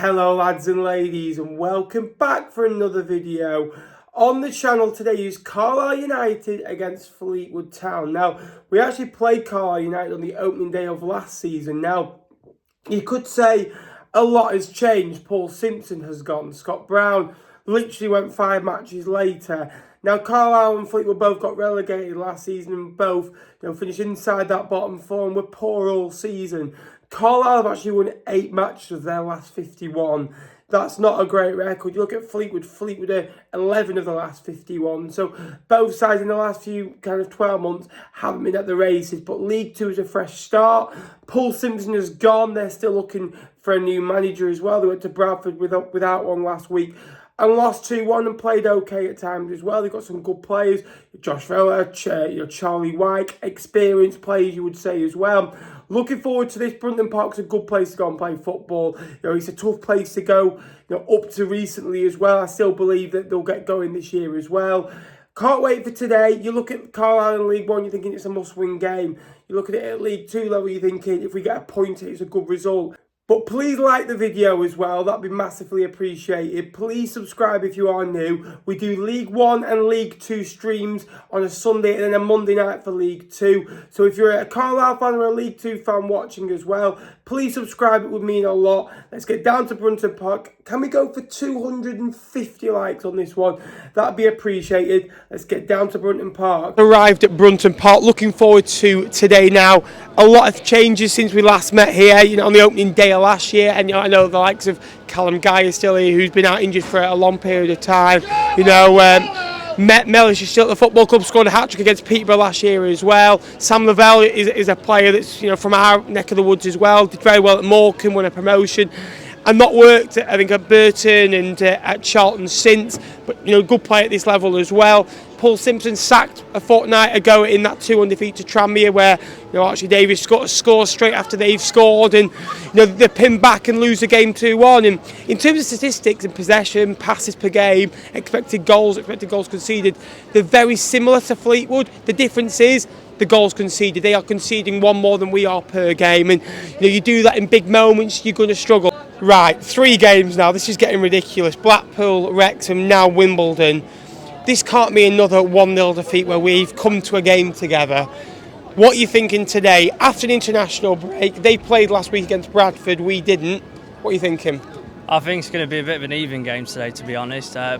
Hello lads and ladies, and welcome back for another video. On the channel today is Carlisle United against Fleetwood Town. Now, we actually played Carlisle United on the opening day of last season. Now, you could say a lot has changed. Paul Simpson has gone. Scott Brown literally went 5 matches later. Now, Carlisle and Fleetwood both got relegated last season and both finished inside that bottom four and were poor all season. Carlisle have actually won 8 matches of their last 51. That's not a great record. You look at Fleetwood are 11 of the last 51. So both sides in the last few 12 months haven't been at the races. But League Two is a fresh start. Paul Simpson has gone. They're still looking for a new manager as well. They went to Bradford without one last week and lost 2-1 and played okay at times as well. They've got some good players. Josh Vella, Charlie White, experienced players you would say as well. Looking forward to this. Brunton Park's a good place to go and play football. It's a tough place to go, up to recently as well. I still believe that they'll get going this year as well. Can't wait for today. You look at Carlisle in League One, you're thinking it's a must-win game. You look at it at League Two level, you're thinking if we get a point, it's a good result. But please like the video as well. That'd be massively appreciated. Please subscribe if you are new. We do League 1 and League 2 streams on a Sunday and then a Monday night for League 2. So if you're a Carlisle fan or a League 2 fan watching as well, please subscribe. It would mean a lot. Let's get down to Brunton Park. Can we go for 250 likes on this one? That'd be appreciated. Let's get down to Brunton Park. Arrived at Brunton Park. Looking forward to today now. A lot of changes since we last met here, on the opening day of last year. And I know the likes of Callum Guy is still here, who's been out injured for a long period of time. Mellish is still at the football club, scored a hat-trick against Peterborough last year as well. Sam Lavelle is a player that's from our neck of the woods as well. Did very well at Morecambe, won a promotion. And not worked, I think, at Brunton and at Charlton since, but good play at this level as well. Paul Simpson sacked a fortnight ago in that 2-1 defeat to Tranmere, where Archie Davies scores straight after they've scored, and they pin back and lose the game 2-1. And in terms of statistics and possession, passes per game, expected goals conceded, they're very similar to Fleetwood. The difference is the goals conceded. They are conceding one more than we are per game, and you do that in big moments, you're going to struggle. Right, 3 games now. This is getting ridiculous. Blackpool, Wrexham, now Wimbledon. This can't be another 1-0 defeat where we've come to a game together. What are you thinking today? After an international break, they played last week against Bradford, we didn't. What are you thinking? I think it's going to be a bit of an even game today, to be honest. I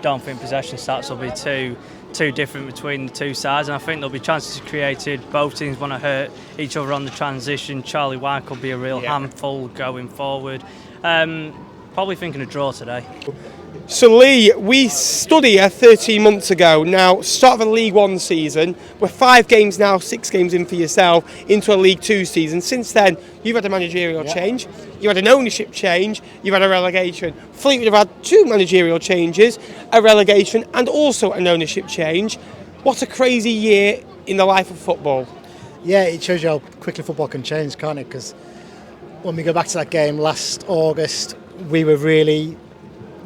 don't think possession stats will be too different between the two sides, and I think there'll be chances created. Both teams want to hurt each other on the transition. Charlie White will be a real handful going forward. Probably thinking a draw today. So Lee, we stood here 13 months ago. Now, start of a League 1 season. We're 5 games now, 6 games in for yourself, into a League 2 season. Since then, you've had a managerial change, you've had an ownership change, you've had a relegation. Fleetwood have had 2 managerial changes, a relegation and also an ownership change. What a crazy year in the life of football. Yeah, it shows you how quickly football can change, can't it? Because when we go back to that game last August, we were really...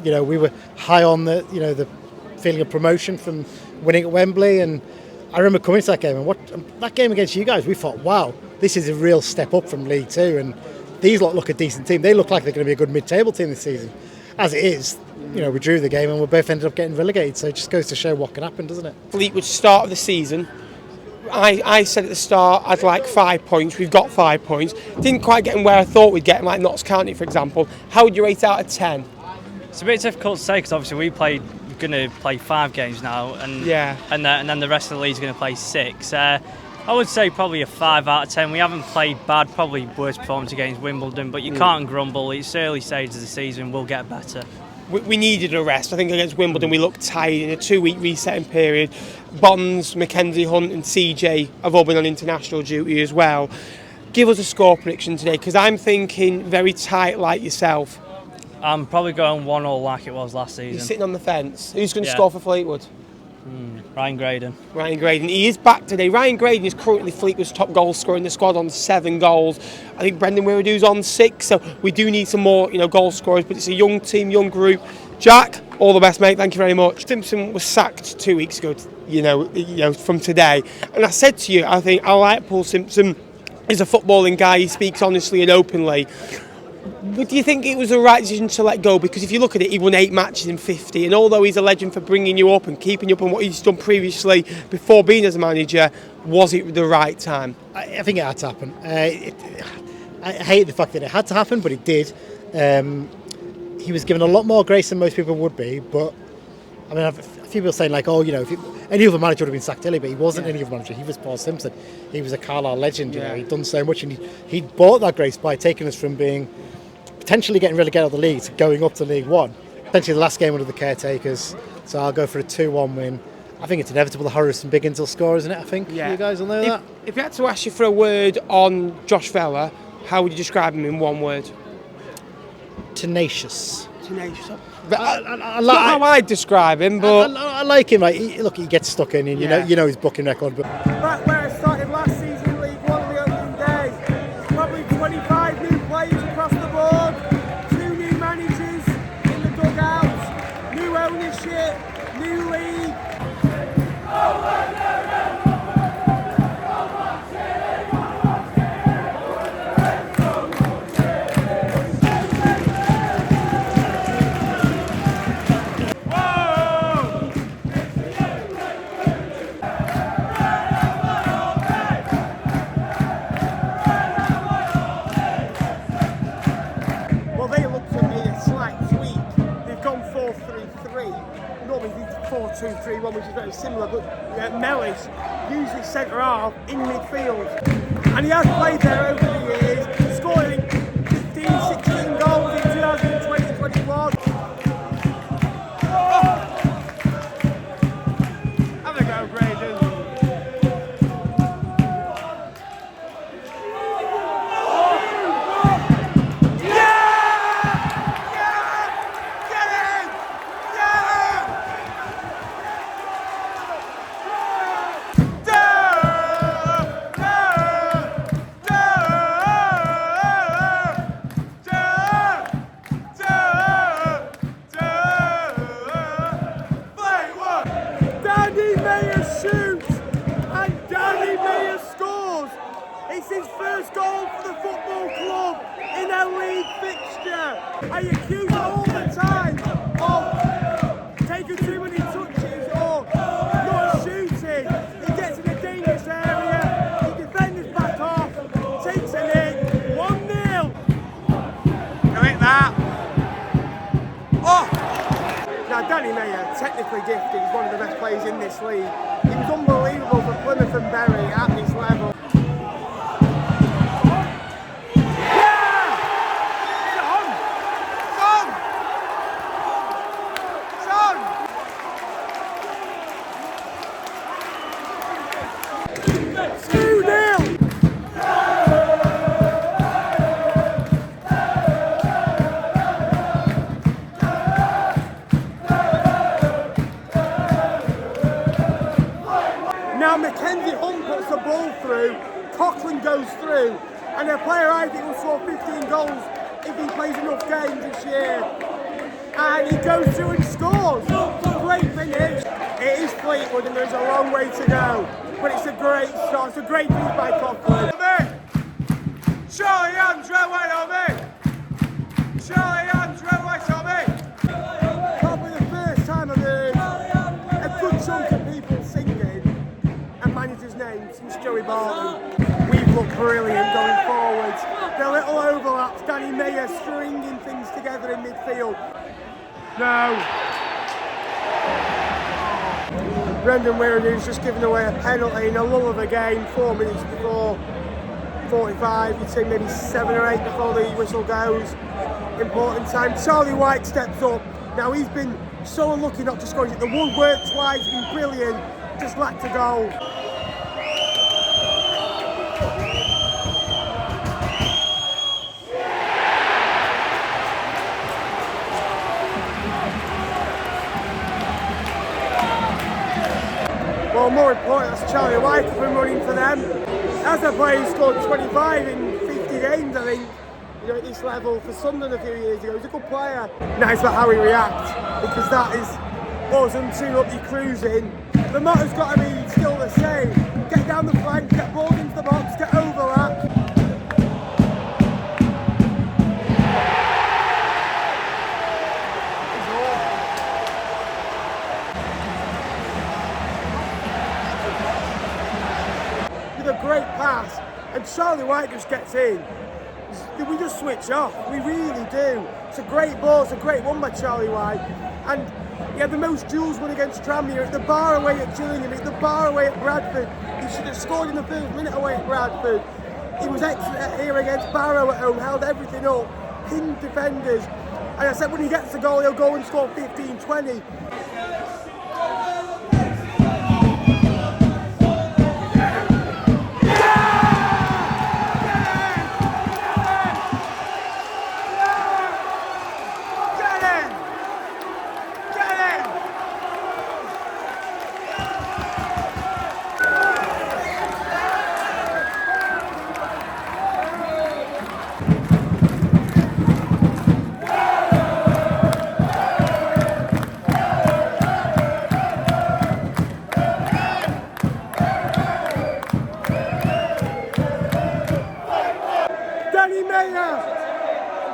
we were high on the feeling of promotion from winning at Wembley, and I remember coming to that game and that game against you guys, we thought, wow, this is a real step up from League Two, and these lot look a decent team. They look like they're going to be a good mid-table team this season. As it is, we drew the game and we both ended up getting relegated, so it just goes to show what can happen, doesn't it? Fleetwood start of the season, I said at the start I'd like 5 points. We've got 5 points. Didn't quite get them where I thought we'd get them, like Notts County, for example. How would you rate out of 10? It's a bit difficult to say because obviously we're going to play 5 games now, and then the rest of the league's going to play 6. I would say probably a 5 out of 10. We haven't played bad, probably worst performance against Wimbledon, but you can't grumble. It's early stages of the season. We'll get better. We needed a rest. I think against Wimbledon we looked tired in a 2-week resetting period. Bonds, Mackenzie Hunt and CJ have all been on international duty as well. Give us a score prediction today, because I'm thinking very tight like yourself. I'm probably going 1-1 like it was last season. You're sitting on the fence. Who's going to score for Fleetwood? Ryan Graydon. Ryan Graydon. He is back today. Ryan Graydon is currently Fleetwood's top goal scorer in the squad on 7 goals. I think Brendan Wiradou's on 6, so we do need some more goal scorers, but it's a young team, young group. Jack, all the best, mate. Thank you very much. Simpson was sacked 2 weeks ago, from today. And I said to you, I think I like Paul Simpson. He's a footballing guy. He speaks honestly and openly. Do you think it was the right decision to let go? Because if you look at it, he won 8 matches in 50, and although he's a legend for bringing you up and keeping you up on what he's done previously before being as a manager, was it the right time? I think it had to happen. I hate the fact that it had to happen, but it did. He was given a lot more grace than most people would be, but I mean, a few people saying like, oh, you know, if any other manager would have been sacked early, but he wasn't any other manager. He was Paul Simpson. He was a Carlisle legend. You know, he'd done so much, and he'd bought that grace by taking us from being potentially getting relegated out of the league to going up to League One. Potentially the last game under the caretakers. So I'll go for a 2-1 win. I think it's inevitable the Harrison Biggins will score, isn't it? I think you guys will know that. If you had to ask you for a word on Josh Vella, how would you describe him in one word? Tenacious. Tenacious. I Not how I'd describe him, but I like him. Like, he gets stuck in, and you know his booking record. But back where I started last season in League One, the opening day, probably 25 new players across the board, 2 new managers in the dugouts, new ownership, new league. Well, they look to me a slight tweak. They've gone 4-3-3. Normally they do 4-2-3-1, which is very similar, but Mellis usually centre half in midfield. And he has played there over the years, scoring 15, 16 goals in 2020-21. Have a go, Braden. It's his first goal for the football club in a league fixture. I accuse him all the time of taking too many touches or not shooting. He gets in a dangerous area, the defenders back off, takes it in, 1-0. Go hit that. Oh! Now Danny Mayer, technically gifted, he's one of the best players in this league. He was unbelievable for Plymouth and Bury at this level. Now Mackenzie Hunt puts the ball through, Coughlin goes through, and a player I think will score 15 goals if he plays enough games this year. And he goes through and scores. Great finish. It is Fleetwood and there's a long way to go, but it's a great start. It's a great finish by Coughlin. Charlie Andrew, wait on me! Charlie Andrew, wait on me! Probably the first time I've heard a good chunk of people singing a manager's name since Joey Barton. We've looked brilliant going forwards. The little overlaps, Danny Mayer stringing things together in midfield. No. Brendan Wirranou's just given away a penalty in a lull of a game, 4 minutes before 45, you'd say maybe 7 or 8 before the whistle goes. Important time. Charlie White steps up. Now he's been so unlucky not to score. The one worked twice, been brilliant, just lacked a goal. Well, more important, that's Charlie White has been running for them. As a player who scored 25 in 50 games, I think, you know, at this level for Sunderland a few years ago. He's a good player. Now it's about how he reacts, because that is us and 2 up, you cruising. The motto's got to be still the same. Get down the flank, get balls into the box, get overlap. Charlie White just gets in, we just switch off. We really do. It's a great ball. It's a great one by Charlie White. And he had the most duels won against Tranmere, at the bar away at Gillingham, at the bar away at Bradford. He should have scored in the first minute away at Bradford. He was excellent here against Barrow at home, held everything up, pinned defenders. And I said when he gets the goal, he'll go and score 15, 20.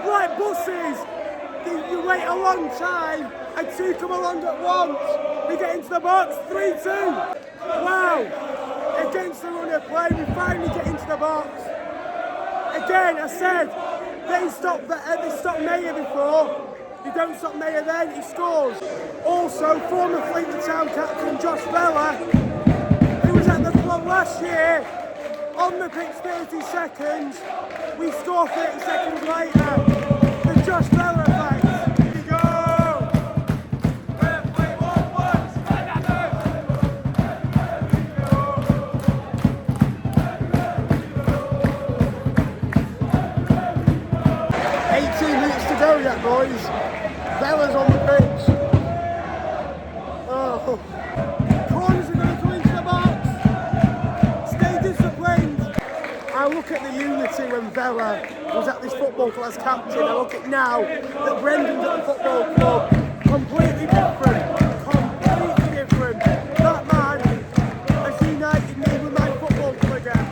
Like buses, you wait a long time and two come along at once. We get into the box, 3-2. Wow, against the run of play, we finally get into the box. Again, I said, they stopped Mayer before. You don't stop Mayer then, he scores. Also, former Fleetwood Town captain Josh Bella, who was at the club last year, on the pitch 30 seconds, we score 30 seconds later. The Josh Bella effect. Here we go! 18 minutes to go yet, boys. Bella's on the pitch. Oh. Corners are going to go into the box. Stay disciplined. I look at the unity when Bella was at this football club as captain. I look at now that Brendan's at the football club. Completely different. Completely different. That man has united me with my football club again.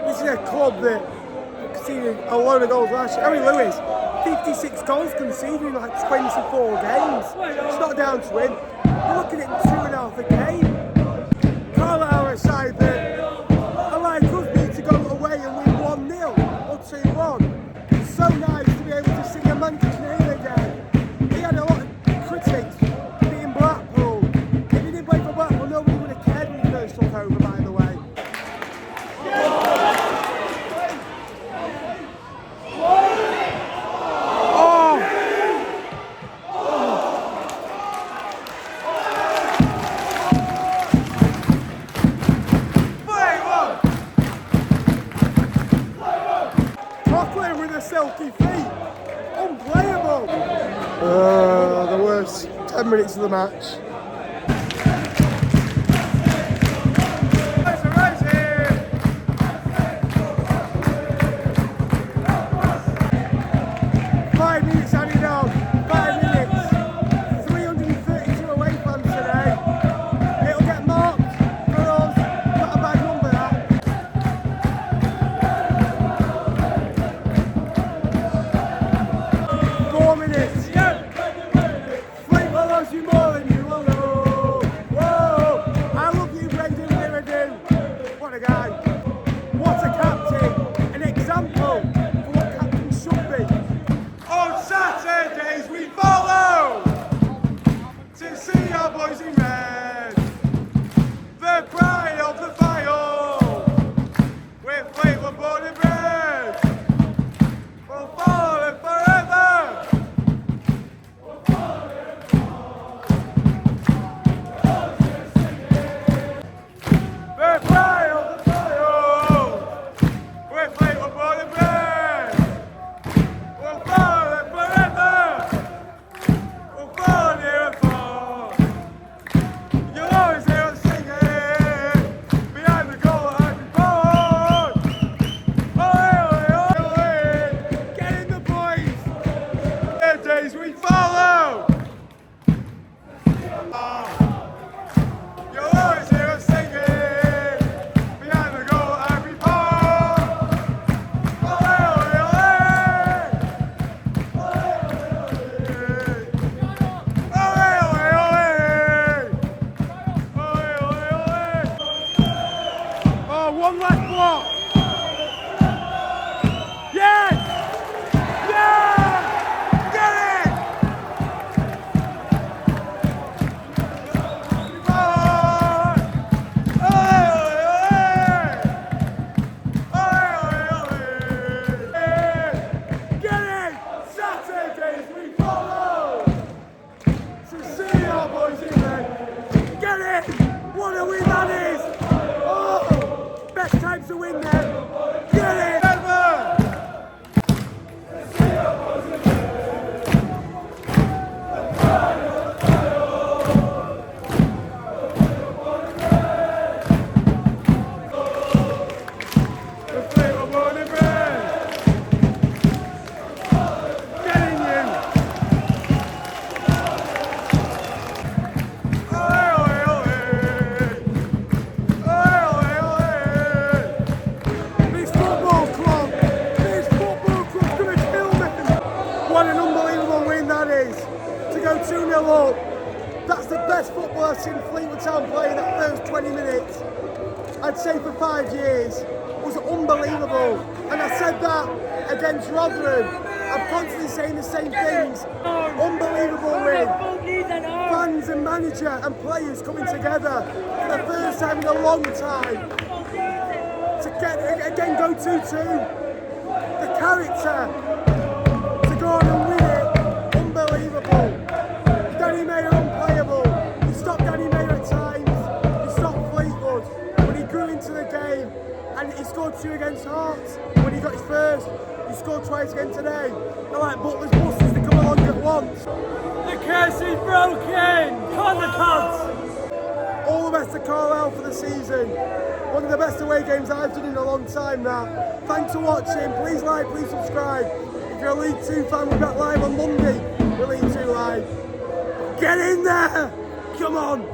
This is a club that conceded a load of goals last year. Harry Lewis, 56 goals conceded in like 24 games. It's not down to him. We're looking at 2.5 a game. Carlisle are a side that are like us need to go away and win 1-0 or 2-1. It's so nice to be able to sing a Manchester name again. He had a lot of critics being Blackpool. If he didn't play for Blackpool, nobody would have cared when he first took over, by the way. Silky feet, unplayable. The worst 10 minutes of the match. Five minutes added on. 5 minutes. 332 away fans today. It'll get marked for us. Not a bad number that. Fleetwood loves you more than you will. needs to win there. Get it! Ever! What an unbelievable win that is. To go 2-0 up. That's the best football I've seen Fleetwood Town play in that first 20 minutes. I'd say for 5 years. It was unbelievable. And I said that against Rotherham. I'm constantly saying the same things. Unbelievable win. Fans and manager and players coming together for the first time in a long time. To again go 2-2. The character. Go on and win it, unbelievable. Danny Mayer unplayable. He stopped Danny Mayer at times, he stopped Fleetwood, but he grew into the game and he scored 2 against Hearts when he got his first. He scored twice again today. They're like Butler's buses, they come along at once. The curse is broken! Come on the Cubs! All the best to Carlisle for the season. One of the best away games I've done in a long time now. Thanks for watching, please like, please subscribe. If you're a League 2 fan, we're back live on Monday. We're League 2 live. Get in there! Come on!